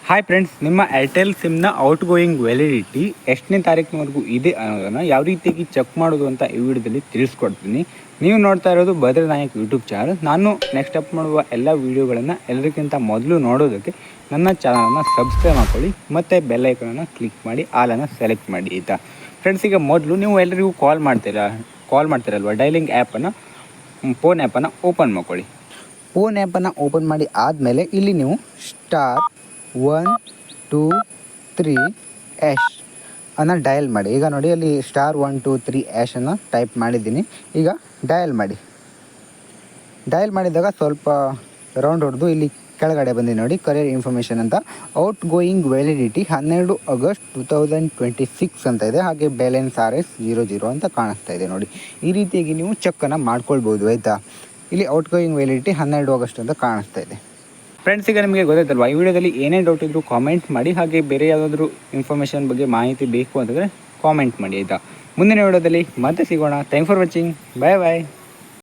Hi friends, ನಿಮ್ಮ Airtel ಸಿಮ್ನ out going validity ಎಷ್ಟನೇ ತಾರೀಕಿನವರೆಗೂ ಇದೆ ಅನ್ನೋದನ್ನು ಯಾವ ರೀತಿಯಾಗಿ ಚೆಕ್ ಮಾಡೋದು ಅಂತ ಈ ವಿಡಿಯೋದಲ್ಲಿ ತಿಳಿಸ್ಕೊಡ್ತೀನಿ. ನೀವು ನೋಡ್ತಾ ಇರೋದು ಬದ್ರಿ ನಾಯಕ್ ಯೂಟ್ಯೂಬ್ ಚಾನಲ್. ನಾನು ನೆಕ್ಸ್ಟ್ ಅಪ್ ಮಾಡುವ ಎಲ್ಲ ವೀಡಿಯೋಗಳನ್ನು ಎಲ್ಲರಿಗಿಂತ ಮೊದಲು ನೋಡೋದಕ್ಕೆ ನನ್ನ ಚಾನಲನ್ನು ಸಬ್ಸ್ಕ್ರೈಬ್ ಮಾಡ್ಕೊಳ್ಳಿ ಮತ್ತು ಬೆಲ್ ಐಕನನ್ನು ಕ್ಲಿಕ್ ಮಾಡಿ ಆಲನ್ನು ಸೆಲೆಕ್ಟ್ ಮಾಡಿ ಆಯಿತಾ. ಫ್ರೆಂಡ್ಸ್, ಈಗ ಮೊದಲು ನೀವು ಎಲ್ಲರಿಗೂ ಕಾಲ್ ಮಾಡ್ತೀರಲ್ವ, ಡೈಲಿಂಗ್ ಆ್ಯಪನ್ನು ಫೋನ್ ಆ್ಯಪನ್ನು ಓಪನ್ ಮಾಡ್ಕೊಳ್ಳಿ. ಫೋನ್ ಆ್ಯಪನ್ನು ಓಪನ್ ಮಾಡಿ ಆದಮೇಲೆ ಇಲ್ಲಿ ನೀವು *123# ಅನ್ನು ಡಯಲ್ ಮಾಡಿ. ಈಗ ನೋಡಿ, ಅಲ್ಲಿ *123# ಅನ್ನು ಟೈಪ್ ಮಾಡಿದ್ದೀನಿ. ಈಗ ಡಯಲ್ ಮಾಡಿದಾಗ ಸ್ವಲ್ಪ ರೌಂಡ್ ಹೊಡೆದು ಇಲ್ಲಿ ಕೆಳಗಡೆ ಬಂದಿದೆ ನೋಡಿ, ಕರಿಯರ್ ಇನ್ಫಾರ್ಮೇಷನ್ ಅಂತ. ಔಟ್ ಗೋಯಿಂಗ್ ವ್ಯಾಲಿಡಿಟಿ 12 ಆಗಸ್ಟ್ 2026 ಅಂತ ಇದೆ. ಹಾಗೆ ಬ್ಯಾಲೆನ್ಸ್ RS00 ಅಂತ ಕಾಣಿಸ್ತಾ ಇದೆ ನೋಡಿ. ಈ ರೀತಿಯಾಗಿ ನೀವು ಚೆಕ್ಕನ್ನು ಮಾಡ್ಕೊಳ್ಬೋದು ಆಯಿತಾ. ಇಲ್ಲಿ ಔಟ್ ಗೋಯಿಂಗ್ ವ್ಯಾಲಿಡಿಟಿ 12 ಆಗಸ್ಟ್ ಅಂತ ಕಾಣಿಸ್ತಾ ಇದೆ. ಫ್ರೆಂಡ್ಸ್, ಈಗ ನಿಮಗೆ ಗೊತ್ತಾಯ್ತಲ್ವಾ, ಈ ವಿಡಿಯೋದಲ್ಲಿ ಏನೇ ಡೌಟ್ ಇದ್ದರೂ ಕಾಮೆಂಟ್ ಮಾಡಿ. ಹಾಗೆ ಬೇರೆ ಯಾವುದಾದ್ರೂ ಇನ್ಫಾರ್ಮೇಷನ್ ಬಗ್ಗೆ ಮಾಹಿತಿ ಬೇಕು ಅಂತಂದರೆ ಕಾಮೆಂಟ್ ಮಾಡಿ ಆಯಿತಾ. ಮುಂದಿನ ವಿಡಿಯೋದಲ್ಲಿ ಮತ್ತೆ ಸಿಗೋಣ. Thank for watching. ಬಾಯ್.